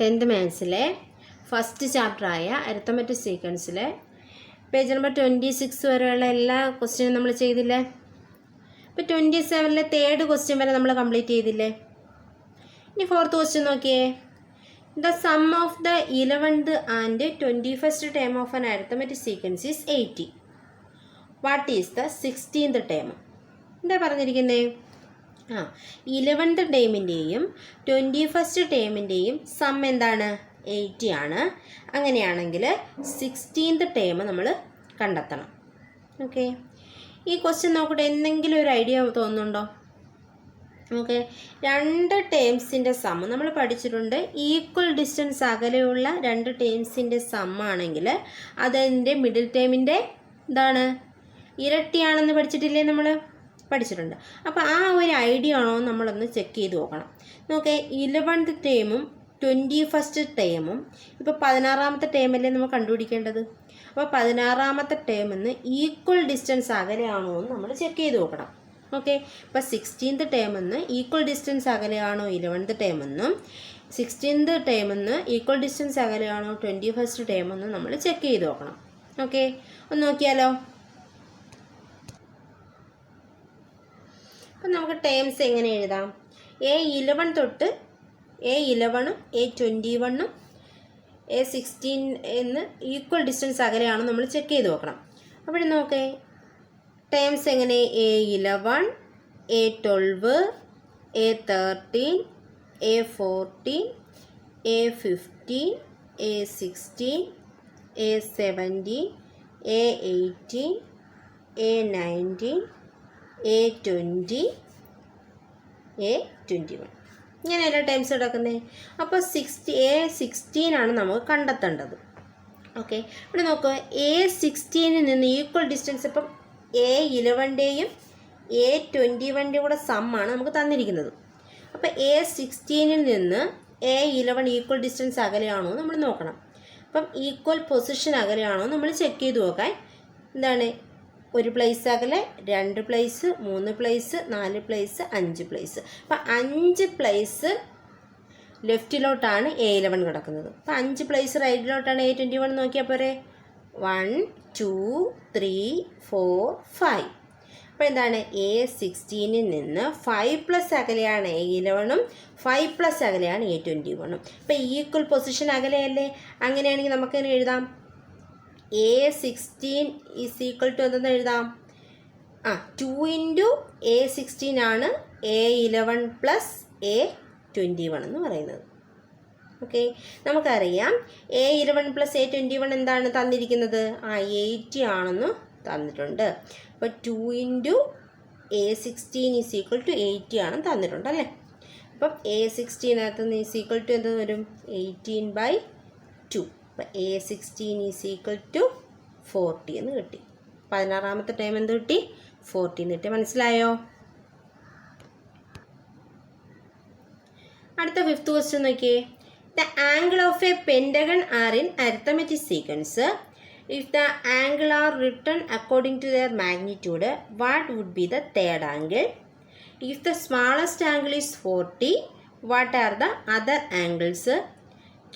10th മാത്സിലെ first ചാപ്റ്ററായ arithmetic സീക്വൻസിലെ പേജ് നമ്പർ 26 വരെയുള്ള എല്ലാ ക്വസ്റ്റ്യനും നമ്മൾ ചെയ്തില്ലേ? ഇപ്പോൾ 27ലെ തേർഡ് ക്വസ്റ്റ്യൻ വരെ നമ്മൾ കംപ്ലീറ്റ് ചെയ്തില്ലേ? ഇനി ഫോർത്ത് ക്വസ്റ്റ്യൻ നോക്കിയേ. The sum of the 11th and 21st term of an arithmetic sequence is 80. What is the 16th term? എന്താ പറഞ്ഞിരിക്കുന്നത്? 11th ടേമിൻ്റെയും 21st ടേമിൻ്റെയും സം എന്താണ്? 80 ആണ്. അങ്ങനെയാണെങ്കിൽ 16th ടേം നമ്മൾ കണ്ടെത്തണം. ഓക്കെ, ഈ ക്വസ്റ്റ്യൻ നോക്കട്ടെ, എന്തെങ്കിലും ഒരു ഐഡിയ തോന്നുന്നുണ്ടോ? ഓക്കെ, രണ്ട് ടേംസിൻ്റെ സം നമ്മൾ പഠിച്ചിട്ടുണ്ട്. ഈക്വൽ ഡിസ്റ്റൻസ് അകലെയുള്ള രണ്ട് ടേംസിൻ്റെ സം ആണെങ്കിൽ അതിൻ്റെ മിഡിൽ ടേമിൻ്റെ എന്താണ്? ഇരട്ടിയാണെന്ന് പഠിച്ചിട്ടില്ലേ? നമ്മൾ പഠിച്ചിട്ടുണ്ട്. അപ്പോൾ ആ ഒരു ഐഡിയ ആണോ നമ്മളൊന്ന് ചെക്ക് ചെയ്ത് നോക്കണം. നോക്കേ, 11th ടേമും 21st ടേമും ഇപ്പോൾ 16ാമത്തെ ടേമല്ലേ നമ്മൾ കണ്ടുപിടിക്കേണ്ടത്. അപ്പോൾ 16ാമത്തെ ടേമിന്ന് ഈക്വൽ ഡിസ്റ്റൻസ് അകലെയാണോ എന്ന് നമ്മൾ ചെക്ക് ചെയ്ത് നോക്കണം. ഓക്കെ, ഇപ്പോൾ 16th ടേമെന്ന് ഈക്വൽ ഡിസ്റ്റൻസ് അകലെയാണോ 11th ടേമെന്നും 16th ടേമെന്ന് ഈക്വൽ ഡിസ്റ്റൻസ് അകലെയാണോ 21st ടേമെന്നും നമ്മൾ ചെക്ക് ചെയ്ത് നോക്കണം. ഓക്കെ, ഒന്ന് നോക്കിയാലോ. അപ്പം നമുക്ക് ടേംസ് എങ്ങനെ എഴുതാം? A11 തൊട്ട് A11ഉം A21ഉം A16 എന്ന് ഈക്വൽ ഡിസ്റ്റൻസ് അകലെയാണോ നമ്മൾ ചെക്ക് ചെയ്ത് നോക്കണം. അപ്പോൾ നോക്കേ, ടേംസ് എങ്ങനെ? A11, A12, A13, A14, A15, A16, A17, A18, A19, A20, A21 ഇങ്ങനെയല്ല ടൈംസ് കിടക്കുന്നത്. അപ്പോൾ A16 ആണ് നമുക്ക് കണ്ടെത്തേണ്ടത്. ഓക്കെ, ഇവിടെ നോക്കുക, A16 നിന്ന് ഈക്വൽ ഡിസ്റ്റൻസ് ഇപ്പം A11ൻ്റെയും A21ൻ്റെയും കൂടെ സമ്മാണ് നമുക്ക് തന്നിരിക്കുന്നത്. അപ്പോൾ A16 നിന്ന് A11 ഈക്വൽ ഡിസ്റ്റൻസ് അകലെയാണോ നമ്മൾ നോക്കണം. അപ്പം ഈക്വൽ പൊസിഷൻ അകലെയാണോ നമ്മൾ ചെക്ക് ചെയ്ത് നോക്കാൻ എന്താണ്? 1 പ്ലേസ് അകലെ, 2 പ്ലേസ്, 3 പ്ലേസ്, 4 പ്ലേസ്, 5 പ്ലേസ്. അപ്പം 5 പ്ലേസ് ലെഫ്റ്റിലോട്ടാണ് A11 കിടക്കുന്നത്. അപ്പം 5 പ്ലേസ് റൈറ്റിലോട്ടാണ് A21 നോക്കിയാൽ പോരെ. 1, 2, 3, 4, 5. അപ്പോൾ എന്താണ്? A16 നിന്ന് 5+ അകലെയാണ് A11ഉം 5+ അകലെയാണ് A21ഉം. അപ്പോൾ ഈക്വൽ പൊസിഷൻ അകലെയല്ലേ? അങ്ങനെയാണെങ്കിൽ നമുക്കതിനെ എഴുതാം. A16 ഈസ് ഈക്വൽ ടു എന്തെന്ന് എഴുതാം? 2 ഇൻറ്റു A16 ആണ് A11 പ്ലസ് A21 എന്ന് പറയുന്നത്. ഓക്കെ, നമുക്കറിയാം A11 പ്ലസ് A21 എന്താണ് തന്നിരിക്കുന്നത്? 80 ആണെന്ന് തന്നിട്ടുണ്ട്. അപ്പോൾ 2 into A16 is equal to 80 ആണ് തന്നിട്ടുണ്ട് അല്ലേ? അപ്പം A16 ഈസ് ഈക്വൽ ടു എന്ത് വരും? 18/2. അപ്പോൾ A16 ഈസ് ഈക്വൽ ടു 40 എന്ന് കിട്ടി. 16ാമത്തെ ടൈം എന്ത് കിട്ടി? 40 എന്ന് കിട്ടി. മനസ്സിലായോ? അടുത്ത 5th ക്വസ്റ്റ്യൻ നോക്കിയേ. The angle of a pentagon are in arithmetic sequence. If the angle are written according to their magnitude, what would be the third angle? If the smallest angle is 40, what are the other angles?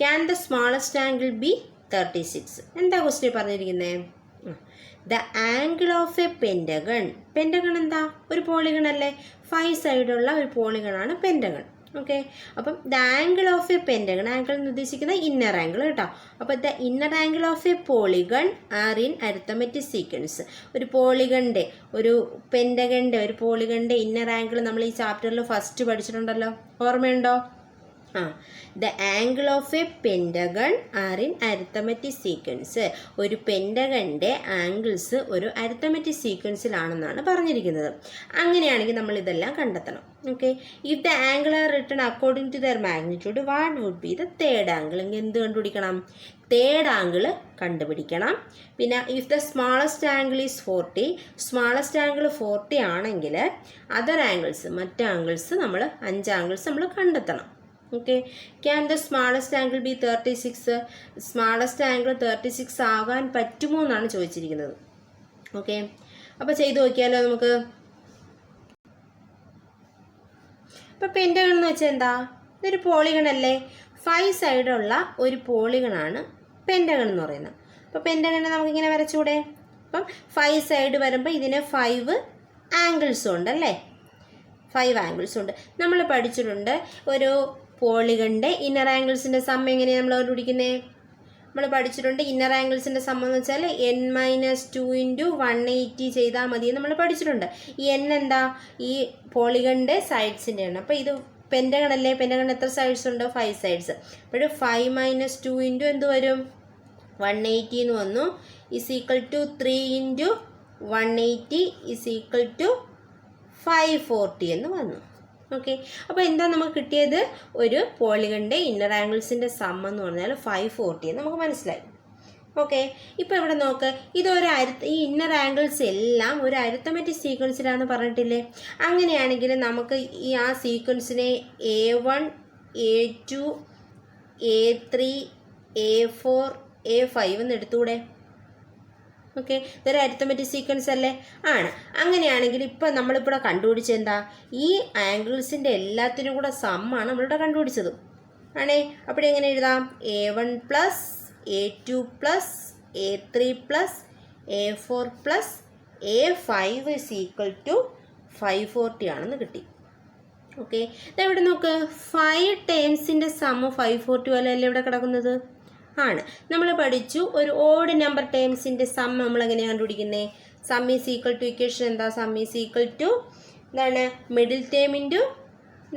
Can the smallest angle be 36? എന്താ question പറഞ്ഞിരിക്കുന്നത്? The angle of a pentagon. Pentagon എന്താ? ഒരു polygon അല്ലേ? 5 സൈഡുള്ള ഒരു പോളിഗണാണ് pentagon. Okay, അപ്പം the angle of a pentagon, angle എന്ന് ഉദ്ദേശിക്കുന്ന inner angle കേട്ടോ. അപ്പോൾ the inner angle of A polygon are in arithmetic sequence. ഒരു പോളിഗണിൻ്റെ, ഒരു പെൻറ്റഗണിൻ്റെ, ഒരു പോളിഗണിൻ്റെ ഇന്നർ ആംഗിൾ നമ്മൾ ഈ ചാപ്റ്ററിൽ ഫസ്റ്റ് പഠിച്ചിട്ടുണ്ടല്ലോ, ഓർമ്മയുണ്ടോ? The angle of a pentagon are in arithmetic sequence. ഒരു പെൻറ്റഗണിൻ്റെ ആംഗിൾസ് ഒരു അരിത്തമെറ്റിക് സീക്വൻസിലാണെന്നാണ് പറഞ്ഞിരിക്കുന്നത്. അങ്ങനെയാണെങ്കിൽ നമ്മൾ ഇതെല്ലാം കണ്ടെത്തണം. Okay, if the angle are written according to their magnitude, what would be the third angle? എന്ത് കണ്ടുപിടിക്കണം? തേർഡ് ആംഗിൾ കണ്ടുപിടിക്കണം. പിന്നെ if the smallest angle is 40, smallest angle 40 ആണെങ്കിൽ അതർ ആംഗിൾസ്, മറ്റ് ആംഗിൾസ് നമ്മൾ 5 ആംഗിൾസ് നമ്മൾ കണ്ടെത്തണം. Okay, can the smallest angle B 36? Smallest angle 36 ആകാൻ പറ്റുമോ എന്നാണ് ചോദിച്ചിരിക്കുന്നത്. ഓക്കെ, അപ്പോൾ ചെയ്ത് നോക്കിയാലോ നമുക്ക്. ഇപ്പോൾ പെൻറ്റഗൺ എന്ന് വെച്ചാൽ എന്താ? ഇതൊരു പോളിഗൺ അല്ലേ? 5 സൈഡുള്ള ഒരു പോളിഗണാണ് പെൻറ്റഗൺ എന്ന് പറയുന്നത്. അപ്പോൾ പെൻറ്റഗണിനെ നമുക്കിങ്ങനെ വരച്ചുകൂടെ? അപ്പം 5 സൈഡ് വരുമ്പോൾ ഇതിന് 5 ആംഗിൾസും ഉണ്ട് അല്ലേ? 5 ആംഗിൾസും ഉണ്ട്. നമ്മൾ പഠിച്ചിട്ടുണ്ട് ഒരു പോളിഗണിൻ്റെ ഇന്നർ ആംഗിൾസിൻ്റെ സം എങ്ങനെയാണ് നമ്മൾ കണ്ടുപിടിക്കുന്നത്? നമ്മൾ പഠിച്ചിട്ടുണ്ട് ഇന്നർ ആംഗിൾസിൻ്റെ സം എന്ന് വെച്ചാൽ n-2 × 180 ചെയ്താൽ മതി നമ്മൾ പഠിച്ചിട്ടുണ്ട്. ഈ n എന്താ? ഈ പോളിഗണിൻ്റെ സൈഡ്സിൻ്റെ ആണ്. അപ്പോൾ ഇത് പെൻറ്റഗൺ അല്ലേ? പെൻറ്റഗൺ എത്ര സൈഡ്സ് ഉണ്ട്? 5 സൈഡ്സ്. അപ്പോൾ 5 - 2 × എന്ത് വരും? 180 എന്ന് വന്നു. Is equal to 3 × 180 is equal to 540 എന്ന് വന്നു. ഓക്കെ, അപ്പോൾ എന്താ നമുക്ക് കിട്ടിയത്? ഒരു പോളിഗണിൻ്റെ ഇന്നർ ആംഗിൾസിൻ്റെ സം എന്ന് പറഞ്ഞാൽ 540 എന്ന് നമുക്ക് മനസ്സിലായി. ഓക്കെ, ഇപ്പോൾ ഇവിടെ നോക്ക്, ഈ ഇന്നർ ആംഗിൾസ് എല്ലാം ഒരു അരിത്തമെറ്റിക് സീക്വൻസിലാണെന്ന് പറഞ്ഞിട്ടില്ലേ? അങ്ങനെയാണെങ്കിൽ നമുക്ക് ഈ ആ സീക്വൻസിനെ A1, A2, A3, A4, A5 എന്ന് എടുത്തുകൂടെ? ഓക്കെ, ഇതൊരു അരിത്തമെറ്റിക് സീക്വൻസ് അല്ലേ? ആണ്. അങ്ങനെയാണെങ്കിൽ ഇപ്പം നമ്മളിവിടെ കണ്ടുപിടിച്ചത് എന്താ? ഈ ആംഗിൾസിൻ്റെ എല്ലാത്തിനും കൂടെ സമ്മാണ് നമ്മളിവിടെ കണ്ടുപിടിച്ചത് ആണേ. അപ്പോൾ എങ്ങനെ എഴുതാം? A1 + A2 + A3 + A4 + A5 is equal to 540 ആണെന്ന് കിട്ടി. ഓക്കെ, ഇതെവിടെ നോക്ക്, 5 ടേംസിൻ്റെ സം 540 പോലെ അല്ലേ ഇവിടെ കിടക്കുന്നത്? ആണ്. നമ്മൾ പഠിച്ചു ഒരു ഓഡ് നമ്പർ ടേംസിൻ്റെ സം നമ്മൾ എങ്ങനെയാണ് കണ്ടുപിടിക്കുന്നത്? Sum is equal to equation എന്താ? സം ഈസ് ഈക്വൽ ടു എന്താണ്? Middle term into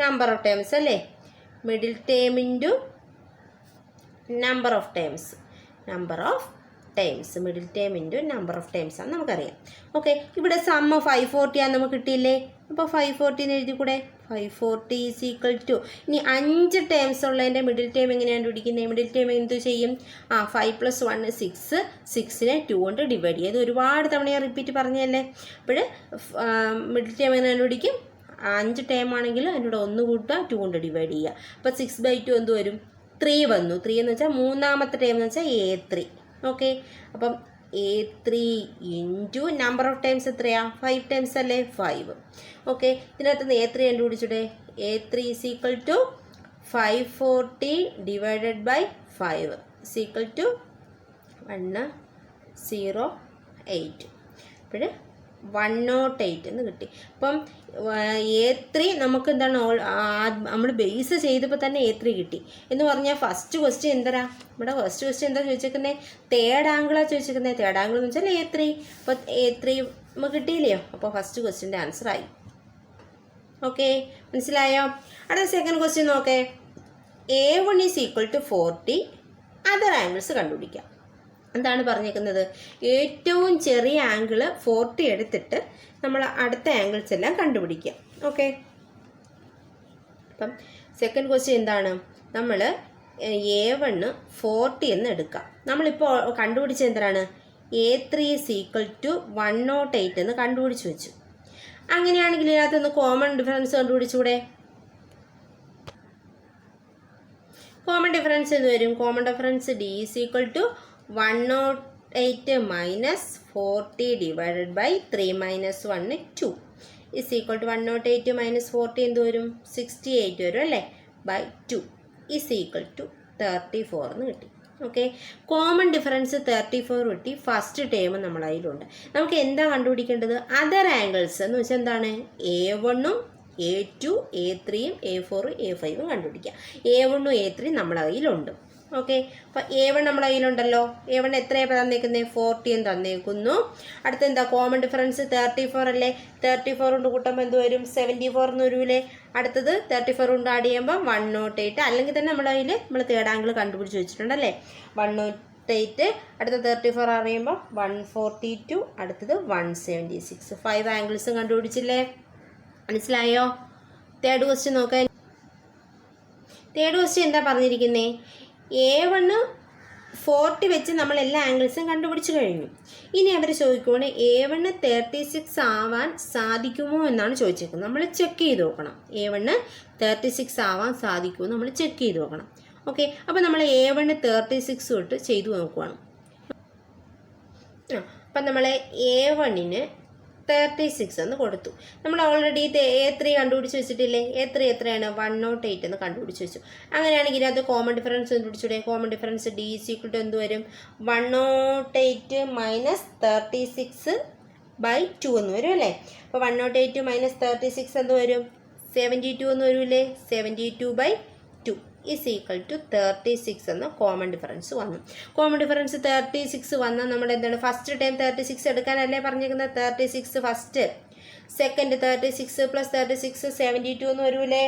number of terms അല്ലേ? Middle term into number of terms. Middle term into number of terms ആണ് നമുക്കറിയാം. ഓക്കെ, ഇവിടെ സം 540 ആണ് നമുക്ക് കിട്ടിയില്ലേ? അപ്പോൾ 540 എന്ന് എഴുതി കൂടെ? 540 ഈസ് ഈക്വൽ ടു, ഇനി 5 ടേംസ് ഉള്ളതിൻ്റെ മിഡിൽ ടേം എങ്ങനെയാണ് കണ്ടുപിടിക്കുന്നത്? മിഡിൽ ടേം എന്ത് ചെയ്യും? 5 + 1 6, 6നെ 2 കൊണ്ട് ഡിവൈഡ് ചെയ്ത് ഒരുപാട് തവണ ഞാൻ റിപ്പീറ്റ് പറഞ്ഞല്ലേ. അപ്പോൾ മിഡിൽ ടേം എങ്ങനെ കണ്ടുപിടിക്കും? 5 ടേം ആണെങ്കിൽ അതിനോട് 1 കൂട്ടുക, 2 കൊണ്ട് ഡിവൈഡ് ചെയ്യുക. അപ്പോൾ 6/2 എന്ത് വരും? 3 വന്നു. 3 എന്ന് വെച്ചാൽ മൂന്നാമത്തെ ടേം എന്ന് വെച്ചാൽ A3. ഓക്കെ, അപ്പം A3 into number of times എത്രയാ? 5 ടൈംസ് അല്ലേ? 5. ഓക്കെ, ഇതിനകത്ത് നിന്ന് A3 കണ്ടുപിടിച്ചൂടെ? A3 is equal to 540 divided by 5 is equal to 108. അപ്പോൾ 108 എന്ന് കിട്ടി. അപ്പം A3 നമുക്ക് എന്താണ്? നമ്മൾ ബേസ് ചെയ്തപ്പോൾ തന്നെ A3 കിട്ടി എന്ന് പറഞ്ഞാൽ ഫസ്റ്റ് ക്വസ്റ്റ്യൻ എന്തരാ? ഇവിടെ ഫസ്റ്റ് ക്വസ്റ്റ്യൻ എന്താ ചോദിച്ചേക്കുന്നത്? തേർഡ് ആംഗിളാണ് ചോദിച്ചേക്കുന്നത്. തേർഡ് ആംഗിൾ എന്ന് വെച്ചാൽ A3. അപ്പോൾ A3 നമുക്ക് കിട്ടിയില്ലയോ? അപ്പോൾ ഫസ്റ്റ് ക്വസ്റ്റ്യൻ്റെ ആൻസർ ആയി. ഓക്കെ, മനസ്സിലായോ? അടുത്ത സെക്കൻഡ് ക്വസ്റ്റ്യൻ നോക്കേ. A1 is equal to 40, other angles കണ്ടുപിടിക്കാം. എന്താണ് പറഞ്ഞേക്കുന്നത്? ഏറ്റവും ചെറിയ ആംഗിൾ 40 എടുത്തിട്ട് നമ്മൾ അടുത്ത ആംഗിൾസ് എല്ലാം കണ്ടുപിടിക്കുക. ഓക്കെ, അപ്പം സെക്കൻഡ് ക്വസ്റ്റ്യൻ എന്താണ്? നമ്മൾ A1 40 എന്ന് എടുക്കാം. നമ്മളിപ്പോൾ കണ്ടുപിടിച്ചത് എന്താണ്? A3 ഈസ് ഈക്വൽ ടു 108 എന്ന് കണ്ടുപിടിച്ച് വെച്ചു. അങ്ങനെയാണെങ്കിൽ ഇതിനകത്തൊന്ന് കോമൺ ഡിഫറൻസ് കണ്ടുപിടിച്ചുകൂടെ? കോമൺ ഡിഫറൻസ് എന്ത് വരും? Common difference D is equal to 108 minus 40 divided by 3 - 1 2 is equal to 108 minus 40 എന്ത് വരും? 68 വരും അല്ലേ? ബൈ 2 ഈസ് ഈക്വൽ ടു 34 എന്ന് കിട്ടി. ഓക്കെ, കോമൺ ഡിഫറൻസ് 34 കിട്ടി. ഫസ്റ്റ് ടേം നമ്മുടെ കയ്യിലുണ്ട്. നമുക്ക് എന്താ കണ്ടുപിടിക്കേണ്ടത്? അതർ ആംഗിൾസ് എന്ന് വെച്ചാൽ എന്താണ്? A1ഉം A2, A3, A4, A5 കണ്ടുപിടിക്കുക. A1ഉം A3 നമ്മുടെ കയ്യിലുണ്ട്. ഓക്കെ, അപ്പോൾ A1 നമ്മുടെ കയ്യിലുണ്ടല്ലോ. A1 എത്രയാണ് തന്നേക്കുന്നത്? 40 എന്ന് തന്നേക്കുന്നു. അടുത്ത എന്താ? കോമൺ ഡിഫറൻസ് 34 അല്ലേ? 34 കൊണ്ട് കൂട്ടുമ്പോൾ എന്ത് വരും? 74 എന്ന് വരൂലേ? അടുത്തത് 34 കൊണ്ട് ആഡ് ചെയ്യുമ്പോൾ 108. അല്ലെങ്കിൽ തന്നെ നമ്മുടെ കയ്യിൽ നമ്മൾ തേർഡ് ആംഗിൾ കണ്ടുപിടിച്ച് വെച്ചിട്ടുണ്ടല്ലേ? 108. അടുത്ത 34 അറിയുമ്പോൾ 142. അടുത്തത് 176. 5 ആംഗിൾസും കണ്ടുപിടിച്ചില്ലേ? മനസ്സിലായോ? തേർഡ് ക്വസ്റ്റ്യൻ നോക്കാൻ. തേർഡ് ക്വസ്റ്റ്യൻ എന്താ പറഞ്ഞിരിക്കുന്നത്? A1 40 വെച്ച് നമ്മൾ എല്ലാ ആംഗിൾസും കണ്ടുപിടിച്ച് കഴിഞ്ഞു. ഇനി അവർ ചോദിക്കുകയാണ് A1 36 ആവാൻ സാധിക്കുമോ എന്നാണ് ചോദിച്ചേക്കുന്നത്. നമ്മൾ ചെക്ക് ചെയ്ത് നോക്കണം. A1 36 ആവാൻ സാധിക്കുമോ നമ്മൾ ചെക്ക് ചെയ്ത് നോക്കണം. ഓക്കെ, അപ്പോൾ നമ്മൾ A1 36 തൊട്ട് ചെയ്തു നോക്കുകയാണ്. അപ്പം നമ്മൾ A1ന് 36 എന്ന് കൊടുത്തു. നമ്മൾ ഓൾറെഡി A3 കണ്ടുപിടിച്ച് വെച്ചിട്ടില്ലേ? A3 എത്രയാണ്? 108 എന്ന് കണ്ടുപിടിച്ച് വെച്ചു. അങ്ങനെയാണെങ്കിൽ അത് കോമൺ ഡിഫറൻസ് കണ്ടുപിടിച്ചൂടെ? കോമൺ ഡിഫറൻസ് D = എന്ത് വരും? 108 മൈനസ് 36/2 എന്ന് വരും അല്ലേ? അപ്പോൾ 108 മൈനസ് 36 എന്ത് വരും? 72 എന്ന് വരൂല്ലേ? 72/2 = 36 എന്ന് കോമൺ ഡിഫറൻസ് വന്നു. കോമൺ ഡിഫറൻസ് 36 വന്നാൽ നമ്മൾ എന്താണ്? ഫസ്റ്റ് ടൈം 36 എടുക്കാനല്ലേ പറഞ്ഞിരിക്കുന്നത്? 36 ഫസ്റ്റ്, സെക്കൻഡ് 36 + 36 72 എന്ന് വരൂലേ?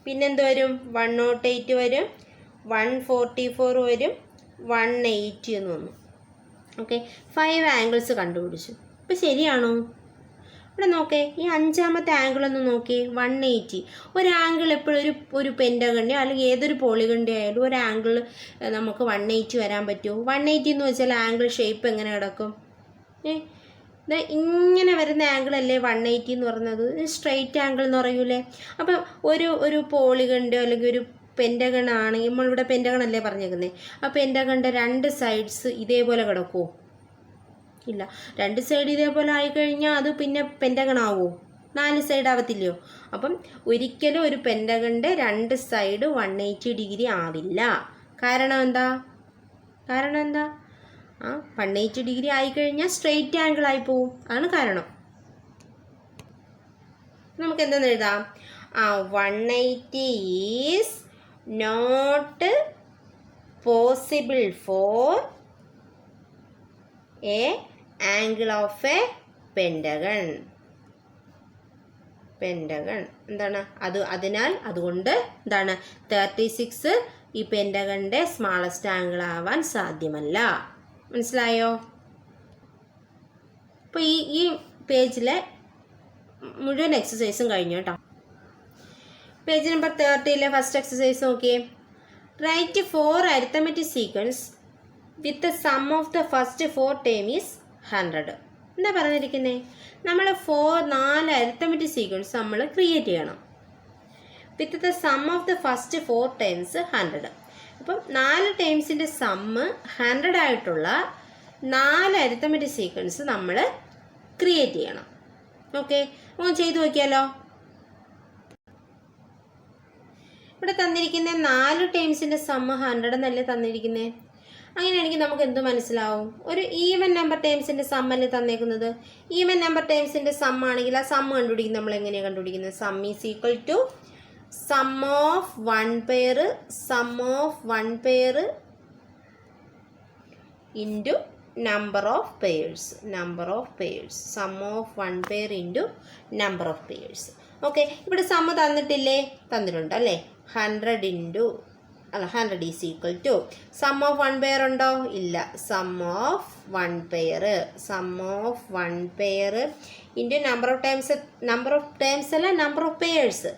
പിന്നെന്ത് വരും? 108 വരും, 144 വരും, 180 എന്ന് വന്നു. ഓക്കെ, 5 ആംഗിൾസ് കണ്ടുപിടിച്ചു. ഇപ്പം ശരിയാണോ? ഇവിടെ നോക്കേ, ഈ അഞ്ചാമത്തെ ആംഗിൾ ഒന്ന് നോക്കിയേ, 180. ഒരു ആംഗിൾ എപ്പോഴും ഒരു പെൻറ്റഗണിൻ്റെയോ അല്ലെങ്കിൽ ഏതൊരു പോളിഗണിൻ്റെ ആയാലും ഒരു ആംഗിൾ നമുക്ക് 180 വരാൻ പറ്റുമോ? 180 എന്ന് വെച്ചാൽ ആംഗിൾ ഷേപ്പ് എങ്ങനെ കിടക്കും? ഇങ്ങനെ വരുന്ന ആംഗിൾ അല്ലേ 180 എന്ന് പറയുന്നത്? സ്ട്രെയിറ്റ് ആംഗിൾ എന്ന് പറയൂലേ? അപ്പം ഒരു പോളിഗണിൻ്റെയോ അല്ലെങ്കിൽ ഒരു പെൻറ്റഗൺ ആണെങ്കിൽ, നമ്മളിവിടെ പെൻറ്റഗൺ അല്ലേ പറഞ്ഞേക്കുന്നത്, ആ പെൻറ്റഗണിൻ്റെ 2 സൈഡ്സ് ഇതേപോലെ കിടക്കുമോ? ഇല്ല. 2 സൈഡ് ഇതേപോലെ ആയിക്കഴിഞ്ഞാൽ അത് പിന്നെ പെൻറ്റഗൺ ആവുമോ? 4 സൈഡ് ആവത്തില്ലയോ? അപ്പം ഒരിക്കലും ഒരു പെൻറ്റഗണിൻ്റെ 2 സൈഡ് 180 ഡിഗ്രി ആവില്ല. കാരണം എന്താ? 180 ഡിഗ്രി ആയിക്കഴിഞ്ഞാൽ സ്ട്രെയിറ്റ് ആംഗിൾ ആയി പോവും. അതാണ് കാരണം. നമുക്ക് എന്താണെന്ന് എഴുതാം? 180 is not possible for a angle of a pentagon. എന്താണ് അത്? അതുകൊണ്ട് എന്താണ് 36 ഈ പെൻറ്റഗണിൻ്റെ സ്മാളസ്റ്റ് ആംഗിൾ ആവാൻ സാധ്യമല്ല. മനസ്സിലായോ? അപ്പോൾ ഈ പേജിലെ മുഴുവൻ എക്സസൈസും കഴിഞ്ഞു കേട്ടോ. പേജ് നമ്പർ 30 ഫസ്റ്റ് എക്സസൈസ് നോക്കിയേ. Write 4 arithmetic sequence with the sum of the first 4 term is 100. എന്താ പറഞ്ഞിരിക്കുന്നത്? നമ്മൾ 4 അരിത്തമെറ്റിക് സീക്വൻസ് നമ്മൾ ക്രിയേറ്റ് ചെയ്യണം. വിത്ത് the sum of the first 4 terms 100. അപ്പം 4 ടേംസിൻ്റെ സമ്മ് 100 ആയിട്ടുള്ള 4 അരിത്തമെറ്റിക് സീക്വൻസ് നമ്മൾ ക്രിയേറ്റ് ചെയ്യണം. ഓക്കെ, ഒന്ന് ചെയ്തു നോക്കിയാലോ. ഇവിടെ തന്നിരിക്കുന്ന 4 ടേംസിൻ്റെ സമ്മ് 100 എന്നല്ലേ തന്നിരിക്കുന്നത്? അങ്ങനെയാണെങ്കിൽ നമുക്ക് എന്ത് മനസ്സിലാവും? ഒരു ഈവൻ നമ്പർ ടേംസിൻ്റെ സമ്മല്ലേ തന്നേക്കുന്നത്? ഈവൻ നമ്പർ ടേംസിൻ്റെ സമ്മാണെങ്കിൽ ആ സമ്മ് കണ്ടുപിടിക്കുന്നത് നമ്മൾ എങ്ങനെയാണ് കണ്ടുപിടിക്കുന്നത്? Sum is equal to sum of 1 pair into number of pairs. Sum of 1 pair into number of pairs. Okay, ഇവിടെ സമ്മ് തന്നിട്ടില്ലേ? തന്നിട്ടുണ്ട് അല്ലേ? 100 is equal to sum of 1 pair ഉണ്ടോ? ഇല്ല. Sum of 1 pair into number of times അല്ല, number of pairs.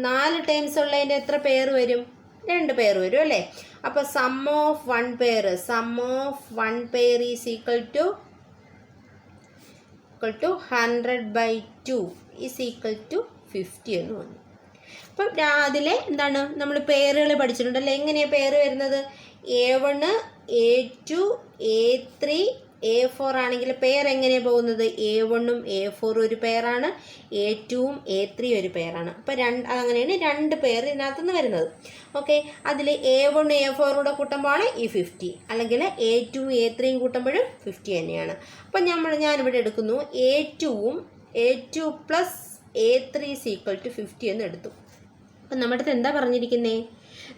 4 times ഉള്ളതിൻ്റെ എത്ര pair വരും? 2 pair വരും അല്ലേ? അപ്പോൾ sum of 1 pair is equal to 100/2 is equal to 50 എന്ന് വന്നു. അപ്പം അതിലെ എന്താണ് നമ്മൾ പെയറുകൾ പഠിച്ചിട്ടുണ്ടല്ലോ. എങ്ങനെയാണ് പെയർ വരുന്നത്? A1 A2 A3 A4 ആണെങ്കിൽ പെയർ എങ്ങനെയാണ് പോകുന്നത്? A1ഉം A4 ഒരു പെയറാണ്, A2ഉം A3 ഒരു പെയറാണ്. അപ്പോൾ അങ്ങനെയാണ് 2 പെയർ ഇതിനകത്തുനിന്ന് വരുന്നത്. ഓക്കെ, അതിൽ A1 A4 കൂടെ കൂട്ടുമ്പോഴാണ് ഈ 50, അല്ലെങ്കിൽ A2 A3 കൂട്ടുമ്പോഴും 50 തന്നെയാണ്. അപ്പം ഞാനിവിടെ എടുക്കുന്നു A2 + A3 = 50 എന്ന് എടുത്തു. അപ്പം നമ്മുടെ അടുത്ത് എന്താ പറഞ്ഞിരിക്കുന്നത്?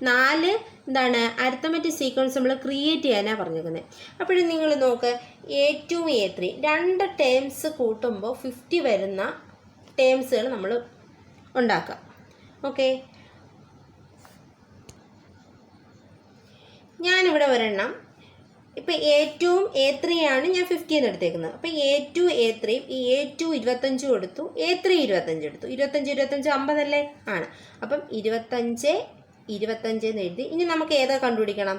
4 എന്താണ് അരിത്തമെറ്റിക് സീക്വൻസ് നമ്മൾ ക്രിയേറ്റ് ചെയ്യാനാണ് പറഞ്ഞിരിക്കുന്നത്. അപ്പോഴും നിങ്ങൾ നോക്ക്, A2 A3 2 ടേംസ് കൂട്ടുമ്പോൾ 50 വരുന്ന ടേംസുകൾ നമ്മൾ ഉണ്ടാക്കാം. ഓക്കെ, ഞാനിവിടെ ഒരെണ്ണം, ഇപ്പം A2ഉം A3 ആണ് ഞാൻ 50 എന്ന് എടുത്തേക്കുന്നത്. അപ്പം A2 A3 ഈ A2 25 കൊടുത്തു, A3 25 എടുത്തു. 25 50 അല്ലേ? ആണ്. അപ്പം 25 എന്ന് എഴുതി. ഇനി നമുക്ക് ഏതാ കണ്ടുപിടിക്കണം?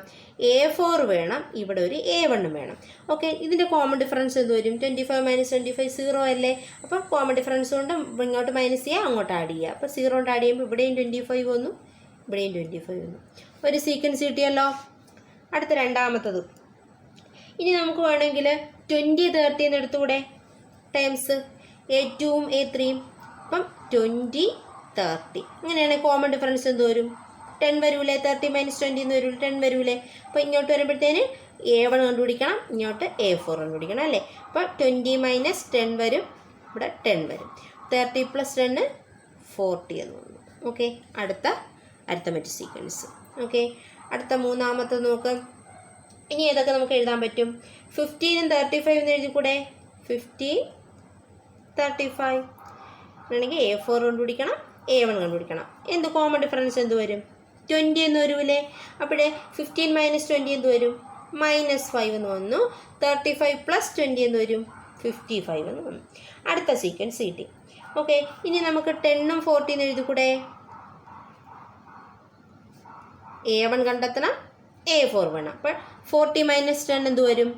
A4 വേണം, ഇവിടെ ഒരു A1 വേണം. ഓക്കെ, ഇതിൻ്റെ കോമൺ ഡിഫറൻസ് എന്ത് വരും? 25 - 25 0 അല്ലേ? അപ്പം കോമൺ ഡിഫറൻസ് കൊണ്ട് ഇങ്ങോട്ട് മൈനസ് ചെയ്യുക, അങ്ങോട്ട് ആഡ് ചെയ്യുക. അപ്പോൾ 0 കൊണ്ട് ആഡ് ചെയ്യുമ്പോൾ ഇവിടെയും 25 വന്നു, ഇവിടെയും 25 വന്നു. ഒരു സീക്വൻസ് കിട്ടിയല്ലോ. അടുത്ത രണ്ടാമത്തത്. ഇനി നമുക്ക് വേണമെങ്കിൽ 20 30 എന്ന് എടുത്തുകൂടെ ടൈംസ്? A2ഉം A3യും. അപ്പം 20 30. അങ്ങനെയാണ് കോമൺ ഡിഫറൻസ് എന്ത് വരും? 10 വരൂലേ? 30 - 20 എന്ന് വരും, 10 വരൂലേ? അപ്പോൾ ഇങ്ങോട്ട് വരുമ്പോഴത്തേന് A1 കണ്ടുപിടിക്കണം, ഇങ്ങോട്ട് A4 കണ്ടുപിടിക്കണം അല്ലേ? അപ്പോൾ 20 - 10 വരും, ഇവിടെ 10 വരും. 30 + 10 40 എന്ന് വന്നു. ഓക്കെ, അടുത്ത അരിത്തമെറ്റിക് സീക്വൻസ്. ഓക്കെ, അടുത്ത മൂന്നാമത്തെ നോക്ക്. ഇനി ഏതൊക്കെ നമുക്ക് എഴുതാൻ പറ്റും? 15ഉം 35 എന്ന് എഴുതിക്കൂടെ? 15 35 ആണെങ്കിൽ A4 കണ്ടുപിടിക്കണം, A1 കണ്ടുപിടിക്കണം. എന്ത് കോമൺ ഡിഫറൻസ് എന്ത് വരും? 20 എന്ന് വരൂലേ? അപ്പോഴേ 15 - 20 എന്ത് വരും? -5 എന്ന് വന്നു. 35 + 20 എന്ന് വരും? 55 എന്ന് വന്നു. അടുത്ത സീക്വൻസ് കിട്ടി. ഓക്കെ, ഇനി നമുക്ക് 10ഉം 40 എന്ന് എഴുതിക്കൂടെ? A1 കണ്ടെത്തണം, A4 വേണം. അപ്പോൾ 40 - 10 എന്ത് വരും?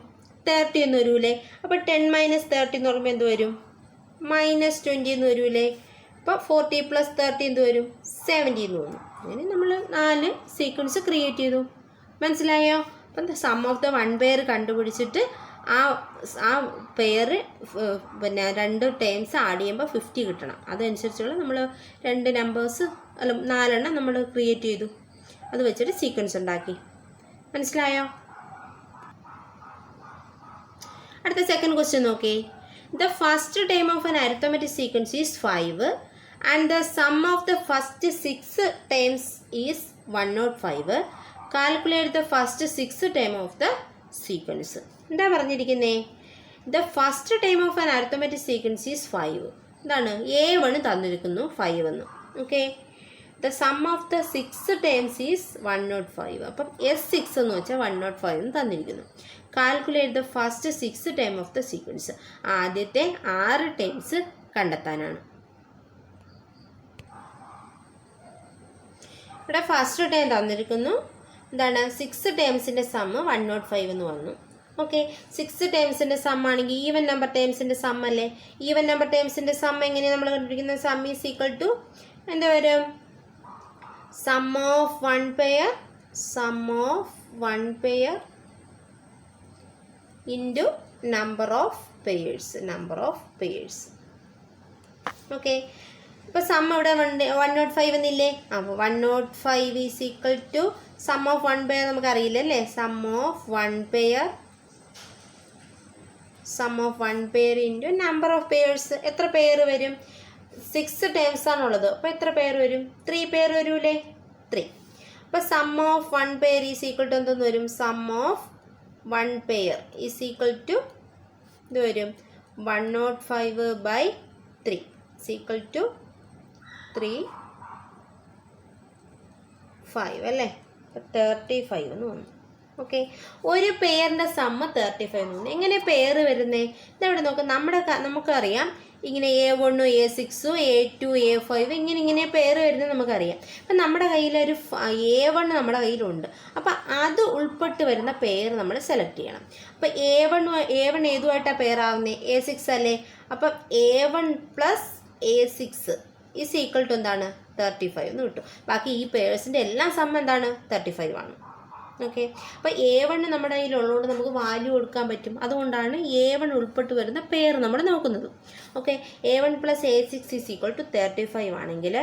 30 എന്ന് വരൂലേ? അപ്പോൾ 10 - 30 എന്ന് പറയുമ്പോൾ എന്ത് വരും? -20 എന്ന് വരൂലേ? അപ്പോൾ 40 + 30 എന്ത് വരും? 70 എന്ന് വന്നു. അങ്ങനെ നമ്മൾ 4 സീക്വൻസ് ക്രിയേറ്റ് ചെയ്തു. മനസ്സിലായോ? അപ്പം sum of the one pair കണ്ടുപിടിച്ചിട്ട് ആ പെയർ പിന്നെ 2 ടേംസ് ആഡ് ചെയ്യുമ്പോൾ 50 കിട്ടണം. അതനുസരിച്ചുള്ള നമ്മൾ 2 നമ്പേഴ്സ് 4 എണ്ണം നമ്മൾ ക്രിയേറ്റ് ചെയ്തു. അത് വെച്ചിട്ട് സീക്വൻസ് ഉണ്ടാക്കി. മനസ്സിലായോ? അടുത്ത സെക്കൻഡ് ക്വസ്റ്റ്യൻ നോക്കി. The first term of an arithmetic sequence is 5 and the sum of the first 6 terms is 105. Calculate the first 6 term of the sequence. എന്താ പറഞ്ഞിരിക്കുന്നേ? The first term of an arithmetic sequence is 5. എന്താണ്? A1 തന്നിരിക്കുന്നു, 5 എന്ന്. Okay, the sum of the 6 terms is 105. അപ്പം S6 എന്ന് വെച്ചാൽ 105 എന്ന് തന്നിരിക്കുന്നു. Calculate the first 6 term of the sequence. ആദ്യത്തെ 6 ടേംസ് കണ്ടെത്താനാണ്. ഇവിടെ ഫസ്റ്റ് ടേം തന്നിരിക്കുന്നു. എന്താണ്? 6 ടേംസിൻ്റെ സമ്മ് 105 എന്ന് വന്നു. ഓക്കെ, 6 ടേംസിൻ്റെ സം ആണെങ്കിൽ ഈവൻ നമ്പർ ടേംസിൻ്റെ സം അല്ലേ? ഈവൻ നമ്പർ ടേംസിൻ്റെ സം എങ്ങനെയാണ് നമ്മൾ കണ്ടുപിടിക്കുന്നത്? സം ഈസ് ഈക്വൽ ടു എന്താ വരും? Sum of one pair into number of pairs. Okay, ഇപ്പോൾ സം ഇവിടെ 105 എന്നില്ലേ? അപ്പോൾ 105 is equal to sum of one pair നമുക്കറിയില്ല അല്ലേ? Sum of one pair into number of pairs. എത്ര പെയർ വരും? 6 ടേംസ് ആണുള്ളത്. അപ്പോൾ എത്ര പെയർ വരും? 3 പെയർ വരൂലേ? 3. അപ്പോൾ sum of one pair is equal to എന്തെന്ന് വരും? Sum of one pair is equal to ഇത് വരും 105/3 ഈസ് ഈക്വൽ ടു 35 അല്ലേ? 35 എന്ന് വന്നു. ഓക്കെ, ഒരു പെയറിൻ്റെ സമ്മ് 35 എന്ന് വന്നു. എങ്ങനെ പെയർ വരുന്നേ? ഇതെവിടെ നോക്കാം. നമുക്കറിയാം ഇങ്ങനെ A1 A6 A2 A5 ഇങ്ങനെ പെയർ വരുന്നത് നമുക്കറിയാം. അപ്പം നമ്മുടെ കയ്യിലൊരു A1 നമ്മുടെ കയ്യിലുണ്ട്. അപ്പം അത് ഉൾപ്പെട്ട് വരുന്ന പെയർ നമ്മൾ സെലക്ട് ചെയ്യണം. അപ്പം A1 ഏതുമായിട്ടാണ് പെയർ ആവുന്നത്? A6 അല്ലേ? അപ്പം A1 + A6 is equal to എന്താണ്? 35 എന്ന് കിട്ടും. ബാക്കി ഈ പെയർസിൻ്റെ എല്ലാം സമ്മ് എന്താണ്? 35 ആണ്. ഓക്കെ, അപ്പോൾ A1 നമ്മുടെ കയ്യിലുള്ളതുകൊണ്ട് നമുക്ക് വാല്യൂ കൊടുക്കാൻ പറ്റും. അതുകൊണ്ടാണ് A1 ഉൾപ്പെട്ട് വരുന്ന പെയർ നമ്മൾ നോക്കുന്നത്. Okay, A1 + A6 is equal to 35 ആണെങ്കിൽ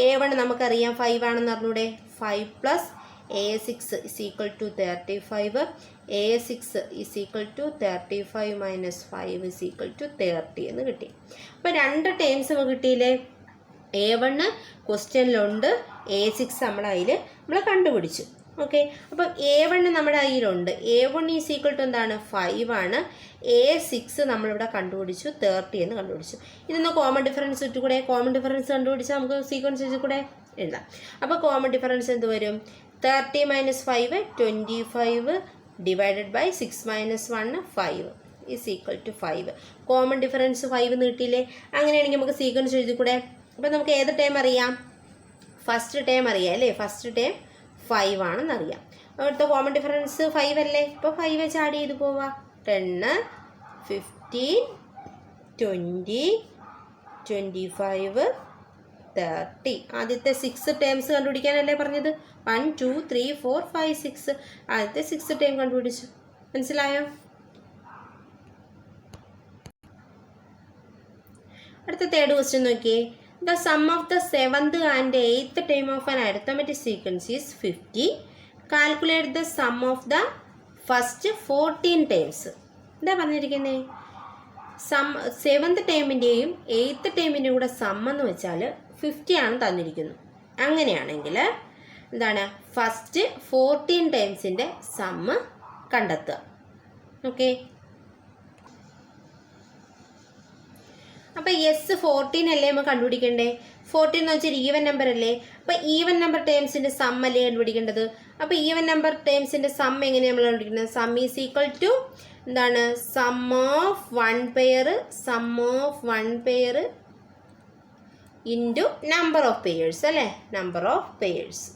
A1 നമുക്കറിയാം 5 ആണെന്ന് പറഞ്ഞൂടെ? 5 + A6 is equal to 35. A6 is equal to 35 - 5 is equal to 30 എന്ന് കിട്ടി. അപ്പോൾ 2 ടേംസ് നമുക്ക് കിട്ടിയില്ലേ? A1 ക്വസ്റ്റ്യനിലുണ്ട്, A6 നമ്മുടെ കയ്യിൽ നമ്മൾ കണ്ടുപിടിച്ചു. ഓക്കെ, അപ്പം A1 നമ്മുടെ കയ്യിലുണ്ട്. A1 ഈസ് ഈക്വൽ ടു എന്താണ്? 5 ആണ്. A6 നമ്മളിവിടെ കണ്ടുപിടിച്ചു, 30 എന്ന് കണ്ടുപിടിച്ചു. ഇതൊന്ന് കോമൺ ഡിഫറൻസ് ഇട്ടുകൂടെ? കോമൺ ഡിഫറൻസ് കണ്ടുപിടിച്ചാൽ നമുക്ക് സീക്വൻസ് ഇട്ടുകൂടെ എഴുതാം. അപ്പോൾ കോമൺ ഡിഫറൻസ് എന്ത് വരും? 30 - 5 25 divided by 6 - 1 5 is equal to 5. Common difference 5 എന്ന് കിട്ടിയില്ലേ? അങ്ങനെയാണെങ്കിൽ നമുക്ക് സീക്വൻസ് എഴുതിക്കൂടെ? അപ്പോൾ നമുക്ക് ഏത് ടൈം അറിയാം? ഫസ്റ്റ് ടൈം അറിയാം അല്ലേ? First time 5 ആണെന്നറിയാം. അവിടുത്തെ കോമൺ ഡിഫറൻസ് 5 അല്ലേ? ഇപ്പോൾ 5 വെച്ച് ആഡ് ചെയ്ത് പോവാ. 10 15 20 25 30. ആദ്യത്തെ 6 ടേംസ് കണ്ടുപിടിക്കാനല്ലേ പറഞ്ഞത്? 1 2 3 4 5 6. ആദ്യത്തെ 6 ടേം കണ്ടുപിടിച്ചു. മനസ്സിലായോ? അടുത്ത തേർഡ് ക്വസ്റ്റ്യൻ നോക്കിയേ. The sum of the 7th and 8th term of an arithmetic sequence is 50. Calculate the sum of the first 14 terms. എന്താ പറഞ്ഞിരിക്കുന്നത്? 7th ടേമിൻ്റെയും 8th ടേമിൻ്റെയും കൂടെ സം എന്ന് വെച്ചാൽ 50 ആണ് തന്നിരിക്കുന്നു. അങ്ങനെയാണെങ്കിൽ എന്താണ്, ഫസ്റ്റ് 14 ടേംസിൻ്റെ സമ്മ് കണ്ടെത്തുക. ഓക്കെ, അപ്പോൾ എസ് 14 അല്ലേ നമ്മൾ കണ്ടുപിടിക്കണ്ടേ? 14 എന്ന് വെച്ചാൽ ഈവൻ നമ്പർ അല്ലേ? അപ്പോൾ ഈവൻ നമ്പർ ടേംസിൻ്റെ സം അല്ലേ കണ്ടുപിടിക്കേണ്ടത്? അപ്പോൾ ഈവൻ നമ്പർ ടേംസിൻ്റെ സം എങ്ങനെയാണ് നമ്മൾ കണ്ടുപിടിക്കുന്നത്? സം ഈസ് ഈക്വൽ ടു എന്താണ്, sum of one pair into number of pairs അല്ലേ, നമ്പർ ഓഫ് പെയേഴ്സ്.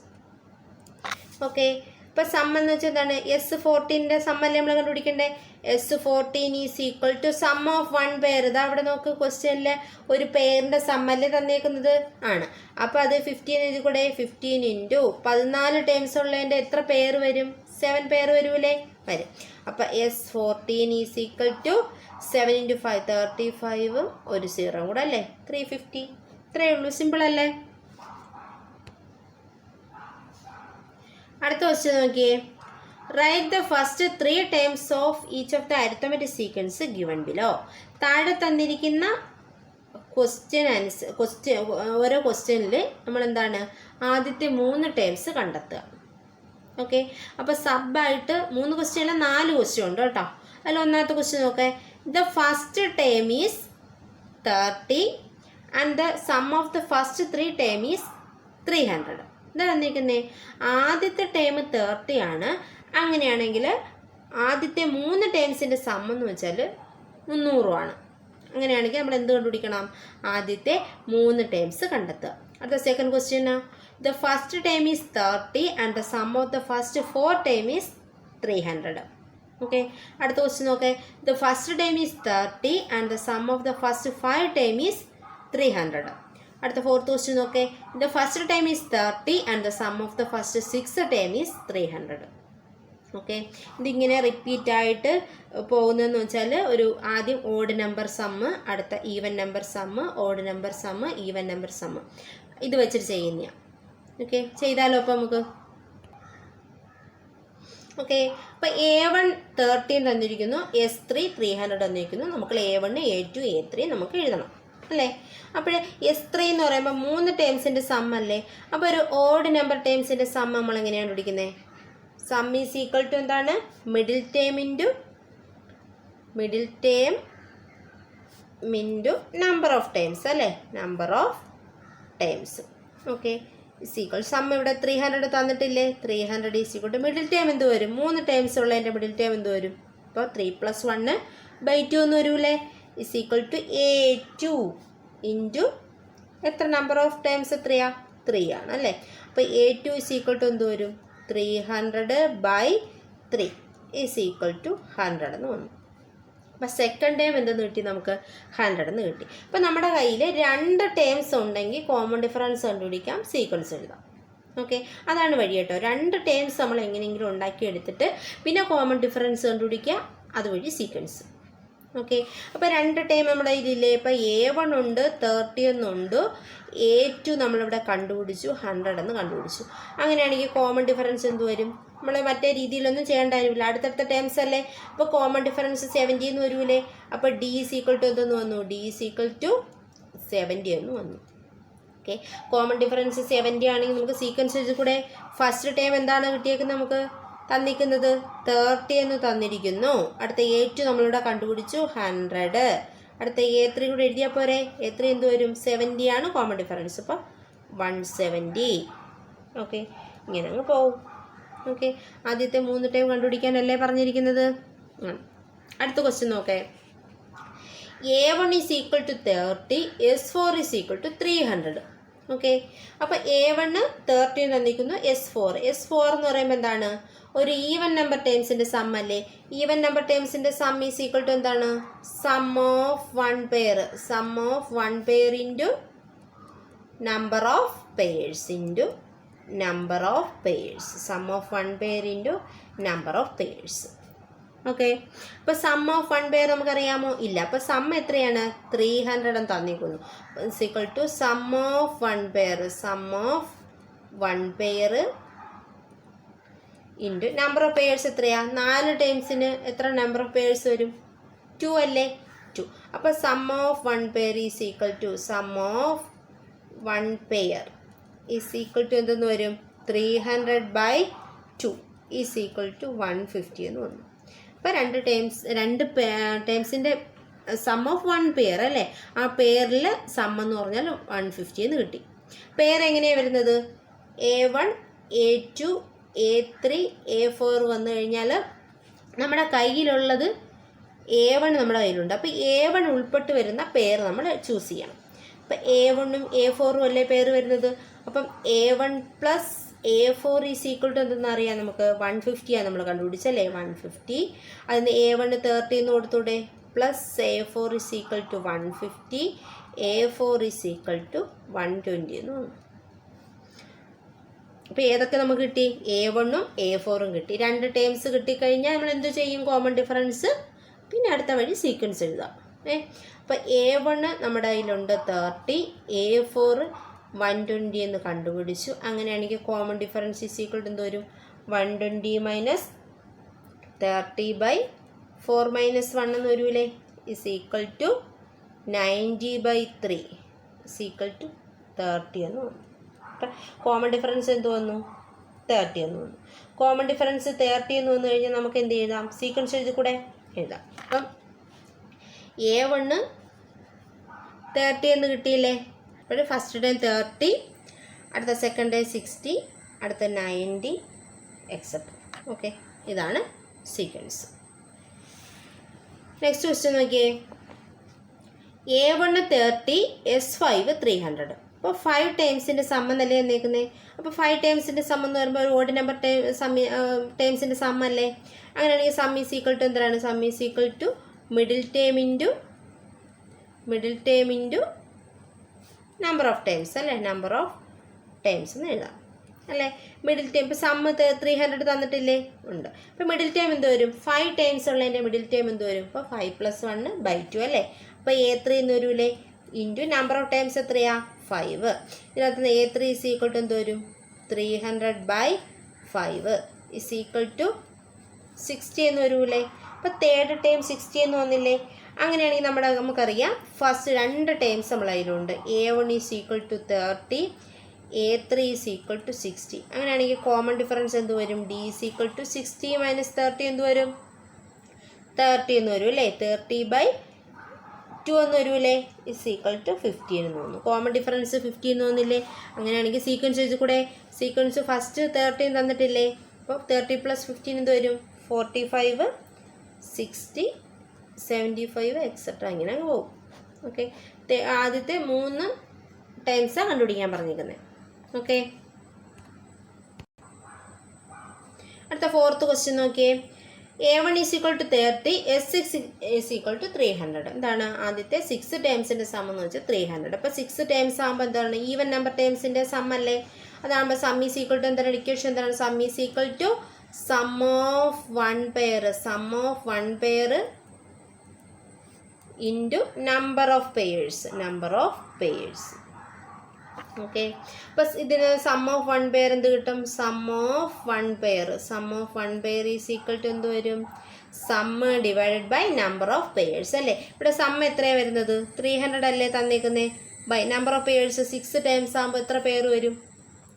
ഓക്കെ, ഇപ്പോൾ സം എന്ന് വെച്ചാൽ എന്താണ്, എസ് 14ൻ്റെ സം അല്ലേ നമ്മൾ കണ്ടുപിടിക്കണ്ടേ? S14 is equal to sum of one pair. ഇതാ അവിടെ നോക്ക്, ക്വസ്റ്റ്യനിൽ ഒരു പെയറിൻ്റെ സം അല്ലേ തന്നേക്കുന്നത്? ആണ്. അപ്പോൾ അത് 15 ഇത് കൂടെ 15 ഇൻറ്റു 14 ടേംസ് ഉള്ളതിൻ്റെ എത്ര പെയർ വരും? 7 പെയർ വരൂലേ? വരും. അപ്പോൾ S14 is equal to 7 into 5 35 ഒരു 0 കൂടെ അല്ലേ, 350. ഇത്രയേ ഉള്ളൂ, സിമ്പിൾ അല്ലേ? അടുത്ത ക്വസ്റ്റ്യൻ നോക്കിയേ. Write the first 3 terms of each of the arithmetic sequence given below. താഴെ തന്നിരിക്കുന്ന ഓരോ ക്വസ്റ്റ്യനിൽ നമ്മൾ എന്താണ്, ആദ്യത്തെ 3 ടേംസ് കണ്ടെത്തുക. ഓക്കെ, അപ്പോൾ സബായിട്ട് 3 ക്വസ്റ്റ്യൻ അല്ല 4 ക്വസ്റ്റ്യൻ ഉണ്ട് കേട്ടോ. അതിൽ ഒന്നാമത്തെ ക്വസ്റ്റ്യൻ നോക്കേ. The first term is 30 and the sum of the first 3 term is 300. എന്താ തന്നിരിക്കുന്നത്? ആദ്യത്തെ ടേം 30 ആണ്. അങ്ങനെയാണെങ്കിൽ ആദ്യത്തെ 3 ടേംസിൻ്റെ സം എന്ന് വെച്ചാൽ 300 ആണ്. അങ്ങനെയാണെങ്കിൽ നമ്മൾ എന്ത് കണ്ടുപിടിക്കണം? ആദ്യത്തെ 3 ടേംസ് കണ്ടെത്തുക. അടുത്ത second question. The first term is 30 and the sum of the first 4 term is 300. Okay, അടുത്ത ക്വസ്റ്റ്യൻ നോക്കേ. The first term is 30 and the sum of the first 5 term is 300. അടുത്ത ഫോർത്ത് ക്വസ്റ്റ്യൻ നോക്കേ. The first time is 30 and the sum of the first 6 time is 300. Okay, ഇതിങ്ങനെ repeat ആയിട്ട് പോകുന്നതെന്ന് വെച്ചാൽ ഒരു ആദ്യം ഓഡ് നമ്പർ സമ്മ്, അടുത്ത even number sum, odd number sum, even number sum, ഇത് വെച്ചിട്ട് ചെയ്യുന്ന. ഓക്കെ, ചെയ്താലോ അപ്പോൾ നമുക്ക്? ഓക്കെ, അപ്പോൾ A1 13 തന്നിരിക്കുന്നു, S3 300 തന്നിരിക്കുന്നു. നമുക്ക് A1 A2 A3 നമുക്ക് എഴുതണം അല്ലേ? അപ്പോൾ S3 എന്ന് പറയുമ്പോൾ 3 ടേംസിൻ്റെ സം അല്ലേ? അപ്പോൾ ഒരു ഓഡ് നമ്പർ ടേംസിൻ്റെ സം നമ്മൾ എങ്ങനെയാണ് പിടിക്കുന്നത്? സം ഈസ് ഈക്വൽ ടു എന്താണ്? Middle term into number of terms അല്ലേ, number of terms. Okay, is equal sum ഇവിടെ 300 തന്നിട്ടില്ലേ? 300 is equal to middle term എന്ത് വരും? 3 ടേംസ് ഉള്ളതിൻ്റെ മിഡിൽ ടേം എന്ത് വരും? അപ്പോൾ 3 + 1/2 എന്ന് വരൂലേ? Is equal to A2 into എത്ര നമ്പർ ഓഫ് ടേംസ്? 3 ആണ് അല്ലേ? അപ്പോൾ A2 ഈസ് ഈക്വൽ ടു എന്ത് വരും? 300/3 ഈസ് ഈക്വൽ ടു 100 എന്ന് വന്നു. അപ്പോൾ സെക്കൻഡ് ടേം എന്തെന്ന് കിട്ടി? നമുക്ക് 100 എന്ന് കിട്ടി. അപ്പോൾ നമ്മുടെ കയ്യിൽ 2 ടേംസ് ഉണ്ടെങ്കിൽ കോമൺ ഡിഫറൻസ് കണ്ടുപിടിക്കാം, സീക്വൻസ് എഴുതാം. ഓക്കെ, അതാണ് വഴി കേട്ടോ. 2 ടേംസ് നമ്മൾ എങ്ങനെയെങ്കിലും ഉണ്ടാക്കിയെടുത്തിട്ട് പിന്നെ കോമൺ ഡിഫറൻസ് കണ്ടുപിടിക്കുക, അതുവഴി സീക്വൻസ്. ഓക്കെ, അപ്പോൾ 2 ടൈം നമ്മുടെ ഇതില്ലേ? ഇപ്പോൾ A1 ഉണ്ട്, 30 എന്നുണ്ട്, A2 നമ്മളിവിടെ കണ്ടുപിടിച്ചു, 100 എന്ന് കണ്ടുപിടിച്ചു. അങ്ങനെയാണെങ്കിൽ കോമൺ ഡിഫറൻസ് എന്ത് വരും? നമ്മൾ മറ്റേ രീതിയിലൊന്നും ചെയ്യേണ്ട കാര്യമില്ല, അടുത്തടുത്ത ടേംസ് അല്ലേ. അപ്പോൾ കോമൺ ഡിഫറൻസ് 70 എന്ന് വരൂലേ? അപ്പോൾ D ഈസ് ഈക്വൽ ടു എന്തെന്ന് വന്നു? D ഈസ് ഈക്വൽ ടു 70 എന്ന് വന്നു. ഓക്കെ, കോമൺ ഡിഫറൻസ് 70 ആണെങ്കിൽ നമുക്ക് സീക്വൻസ് എഴുതി കൂടെ. ഫസ്റ്റ് ടൈം എന്താണ് കിട്ടിയേക്കുന്നത്? നമുക്ക് തന്നിരിക്കുന്നത് 30 എന്ന് തന്നിരിക്കുന്നു. അടുത്ത A2 നമ്മളിവിടെ കണ്ടുപിടിച്ചു, 100. അടുത്ത A3 കൂടെ എഴുതിയാൽ പോരെ? A3 എന്ത് വരും? 70 ആണ് കോമൺ ഡിഫറൻസ്, അപ്പോൾ 170. ഓക്കെ, ഇങ്ങനെ അങ്ങ് പോവും. ഓക്കെ, ആദ്യത്തെ 3 ടൈം കണ്ടുപിടിക്കാനല്ലേ പറഞ്ഞിരിക്കുന്നത്? അടുത്ത ക്വസ്റ്റ്യൻ നോക്കേ. A1 is equal to 30, S4 is equal to 300. Okay, അപ്പോൾ A1 30 തന്നിരിക്കുന്നു, S4 എന്ന് പറയുമ്പോൾ എന്താണ്? ഒരു ഈവൻ നമ്പർ ടേംസിൻ്റെ സം അല്ലേ? ഈവൻ നമ്പർ ടേംസിൻ്റെ സം ഈസ് ഈക്വൽ ടു എന്താണ്? Sum of one pair into number of pairs sum of one pair into number of pairs. Okay. അപ്പോൾ സം ഓഫ് വൺ പെയർ നമുക്കറിയാമോ? ഇല്ല. അപ്പോൾ സം എത്രയാണ്? 300 എന്ന് തന്നിരിക്കുന്നു. Equal to sum of one pair, sum of one pair into number of pairs എത്രയാ? 4 ടൈംസിന് എത്ര number of pairs വരും? 2 അല്ലേ? 2. അപ്പോൾ sum of one pair is equal to sum of one pair is equal to എന്തെന്ന് വരും? 300/2 is equal to 150 എന്ന് വന്നു. അപ്പോൾ രണ്ട് ടേംസിൻ്റെ സം ഓഫ് വൺ പെയർ അല്ലേ? ആ പെയറിൽ സം എന്ന് പറഞ്ഞാൽ 150 എന്ന് കിട്ടി. പെയർ എങ്ങനെയാണ് വരുന്നത്? A1 A2 A3 A4 വന്നു കഴിഞ്ഞാൽ നമ്മുടെ കയ്യിലുള്ളത് A1 നമ്മുടെ കയ്യിലുണ്ട്. അപ്പോൾ A1 ഉൾപ്പെട്ട് വരുന്ന പെയർ നമ്മൾ ചൂസ് ചെയ്യണം. അപ്പോൾ A1ഉം A4ഉം അല്ലേ പെയർ വരുന്നത്. അപ്പം A1 plus A4 is equal to എന്തെന്ന് അറിയാം നമുക്ക്? 150 നമ്മൾ കണ്ടുപിടിച്ചല്ലേ? 150. അതിന് A1 30 എന്ന് കൊടുത്തൂടെ? Plus A4 is equal to 150. A4 is equal to 120 എന്ന് വന്നു. അപ്പോൾ ഏതൊക്കെ നമുക്ക് കിട്ടി? A1ഉം A4ഉം കിട്ടി. രണ്ട് ടേംസ് കിട്ടിക്കഴിഞ്ഞാൽ നമ്മൾ എന്ത് ചെയ്യും? കോമൺ ഡിഫറൻസ്, പിന്നെ അടുത്ത വഴി സീക്വൻസ് എഴുതാം. അപ്പോൾ A1 നമ്മുടെ കയ്യിലുണ്ട് 30, A4 120 എന്ന് കണ്ടുപിടിച്ചു. അങ്ങനെയാണെങ്കിൽ common difference is equal to എന്ത് വരും? 120 മൈനസ് 30/4 മൈനസ് 1 എന്ന് വരൂലേ? Is equal to 90/3 is equal to 30 എന്ന് വന്നു. അപ്പം കോമൺ ഡിഫറൻസ് എന്ത് വന്നു? 30 എന്ന് വന്നു. കോമൺ ഡിഫറൻസ് 30 എന്ന് വന്നു കഴിഞ്ഞാൽ നമുക്ക് എന്ത് എഴുതാം? സീക്വൻസ് എഴുതി കൂടെ എഴുതാം. അപ്പം A1 30 എന്ന് കിട്ടിയില്ലേ? അപ്പോൾ ഫസ്റ്റ് ടൈം 30, അടുത്ത സെക്കൻഡ് ടൈം 60, അടുത്ത 90 എക്സെട്ര. ഓക്കെ, ഇതാണ് സീക്വൻസ്. നെക്സ്റ്റ് ക്വസ്റ്റ്യൻ നോക്കിയേ. A1 30, S5 300. അപ്പോൾ 5 ടൈംസിൻ്റെ സമ്മം അല്ലേ തന്നേക്കുന്നത്. അപ്പോൾ 5 ടൈംസിൻ്റെ സമ്മം എന്ന് പറയുമ്പോൾ ഒരു ഓഡ് നമ്പർ ടൈംസിൻ്റെ സമ്മല്ലേ. അങ്ങനെയാണെങ്കിൽ സം ഈസ് ഈക്വൽ ടു എന്താണ്? Sum is equal to middle term into number of times അല്ലേ? നമ്പർ ഓഫ് ടൈംസ് എന്ന് എഴുതാം അല്ലേ? മിഡിൽ ടൈം ഇപ്പോൾ സമ്മ് 300 തന്നിട്ടില്ലേ? ഉണ്ട്. അപ്പോൾ മിഡിൽ ടൈം എന്ത് വരും? 5 ടൈംസ് ഉള്ളതിൻ്റെ മിഡിൽ ടൈം എന്ത് വരും? അപ്പോൾ 5 + 1/2 അല്ലേ? അപ്പോൾ A3 എന്ന് വരൂലേ? ഇൻറ്റു നമ്പർ ഓഫ് ടൈംസ് എത്രയാ? 5. ഇതിനകത്ത് നിന്ന് A3 ഈസ് ഈക്വൽ ടു എന്ത് വരും? 300/5 ഈസ് ഈക്വൽ ടു 60 എന്ന് വരൂലേ? അപ്പോൾ തേർഡ് ടൈം 60 എന്ന് വന്നില്ലേ? അങ്ങനെയാണെങ്കിൽ നമുക്കറിയാം ഫസ്റ്റ് 2 ടൈംസ് നമ്മൾ അതിലുണ്ട്. A1 is equal to 30, A3 is equal to 60. അങ്ങനെയാണെങ്കിൽ കോമൺ ഡിഫറൻസ് എന്ത് വരും? D is equal to 60 minus 30 എന്ത് വരും? 30 എന്ന് വരും അല്ലേ? 30/2 എന്ന് വരൂലേ? ഇസ് ഈക്വൽ ടു 15 എന്ന് തോന്നുന്നു. കോമൺ ഡിഫറൻസ് 15 എന്ന് തോന്നില്ലേ? അങ്ങനെയാണെങ്കിൽ സീക്വൻസ് എഴുതി കൂടെ. Sequence first 13 തന്നിട്ടില്ലേ? അപ്പോൾ 30 + 15 എന്ത് വരും? 45, 60, 75 എക്സെട്ര ഇങ്ങനെ അങ്ങ് പോകും. ഓക്കെ, ആദ്യത്തെ 3 ടൈംസാണ് കണ്ടുപിടിക്കാൻ പറഞ്ഞിരിക്കുന്നത്. ഓക്കെ, അടുത്ത 4th ക്വസ്റ്റ്യൻ നോക്കിയേ. A1 is equal to 30, S6 is equal to 300. എന്താണ്? ആദ്യത്തെ 6 ടൈംസിൻ്റെ സം എന്ന് വെച്ചാൽ 300. അപ്പോൾ 6 ടൈംസ് ആകുമ്പോൾ എന്താണ്? ഈവൻ നമ്പർ ടൈംസിൻ്റെ സം അല്ലേ? അതാകുമ്പോൾ സം ഈസ് ഈക്വൽ ടു എന്താണ്? ഇക്വേഷൻ എന്താണ്? Sum is equal to sum of one pair into number of pairs. Okay, അപ്പോൾ ഇതിന് സം ഓഫ് വൺ പെയർ എന്ത് കിട്ടും? Sum of one pair is equal to എന്ത് വരും? Sum divided by number of pairs അല്ലേ? ഇവിടെ sum എത്രയാണ് വരുന്നത്? 300 അല്ലേ തന്നേക്കുന്നത്? By number of pairs 6 times ആകുമ്പോൾ എത്ര പെയർ വരും?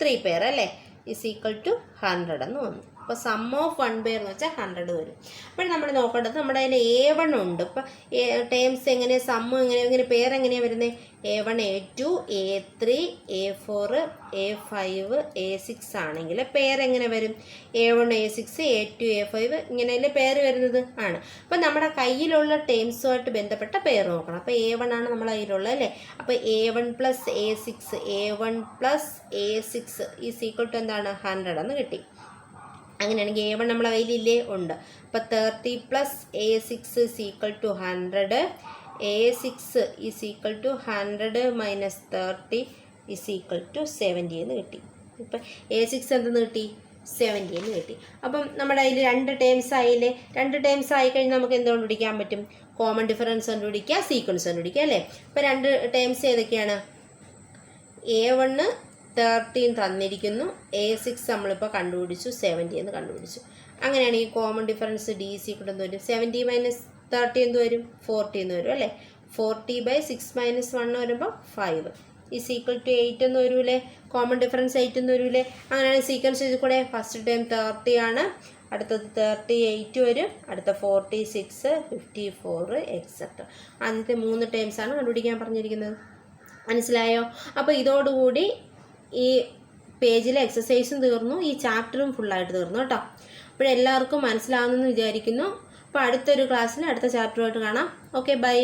3 പെയർ അല്ലേ? ഈസ് ഈക്വൽ ടു 100 എന്ന് വന്നു. അപ്പോൾ സം ഓഫ് വൺ പെയർ എന്ന് വെച്ചാൽ 100 വരും. അപ്പോൾ നമ്മൾ നോക്കേണ്ടത് നമ്മുടെ അതിൽ A1 ഉണ്ട്. ഇപ്പോൾ ടേംസ് എങ്ങനെ, സമ്മ് എങ്ങനെ, പെയർ എങ്ങനെയാണ് വരുന്നത്? A1 A2 A3 A4 A5 A6 ആണെങ്കിൽ പെയർ എങ്ങനെ വരും? A1 A6 A2 A5 ഇങ്ങനെയല്ലേ പെയർ വരുന്നത് ആണ്. അപ്പോൾ നമ്മുടെ കയ്യിലുള്ള ടേംസുമായിട്ട് ബന്ധപ്പെട്ട പെയർ നോക്കണം. അപ്പോൾ A1 ആണ് നമ്മുടെ കയ്യിലുള്ളത് അല്ലേ? അപ്പോൾ A1 + A6 is equal to എന്താണ്? 100 എന്ന് കിട്ടി. അങ്ങനെയാണെങ്കിൽ A1 നമ്മളെ കയ്യിലില്ലേ? ഉണ്ട്. അപ്പോൾ 30 + A6 is equal to 100. A6 is equal to 100 - 30 is equal to 70 എന്ന് കിട്ടി. ഇപ്പം A6 എന്തെന്ന് കിട്ടി? 70 എന്ന് കിട്ടി. അപ്പം നമ്മുടെ അതിൽ 2 ടേംസ് ആയില്ലേ? 2 ടേംസ് ആയി കഴിഞ്ഞാൽ നമുക്ക് എന്ത് കണ്ടുപിടിക്കാൻ പറ്റും? കോമൺ ഡിഫറൻസ് കണ്ടുപിടിക്കുക, സീക്വൻസ് കണ്ടുപിടിക്കുക അല്ലേ? അപ്പോൾ 2 ടേംസ് ഏതൊക്കെയാണ്? A1 13 തന്നിരിക്കുന്നു, A6 നമ്മളിപ്പോൾ കണ്ടുപിടിച്ചു, 70 എന്ന് കണ്ടുപിടിച്ചു. അങ്ങനെയാണെങ്കിൽ common difference D is equal to 70 minus 30 എന്ത് വരും? 40 എന്ന് വരും അല്ലേ? 40/6 മൈനസ് 1 വരുമ്പോൾ 5 ഈസ് ഈക്വൽ ടു 8 എന്ന് വരൂലേ? കോമൺ ഡിഫറൻസ് 8 എന്ന് വരൂലേ? അങ്ങനെയാണ് സീക്വൻസ് ചെയ്ത് കൂടെ. ഫസ്റ്റ് ടൈം 30 ആണ്, അടുത്തത് 38 വരും, അടുത്ത 46, 54 എക്സെട്ര. ആദ്യത്തെ 3 ടേംസാണ് കണ്ടുപിടിക്കാൻ പറഞ്ഞിരിക്കുന്നത്. മനസ്സിലായോ? അപ്പോൾ ഇതോടുകൂടി ഈ പേജിലെ എക്സസൈസും തീർന്നു, ഈ ചാപ്റ്ററും ഫുള്ളായിട്ട് തീർന്നു കേട്ടോ. അപ്പോഴെല്ലാവർക്കും മനസ്സിലാവുമെന്ന് വിചാരിക്കുന്നു. അപ്പോൾ അടുത്തൊരു ക്ലാസ്സിൽ അടുത്ത ചാപ്റ്ററുമായിട്ട് കാണാം. Okay, by.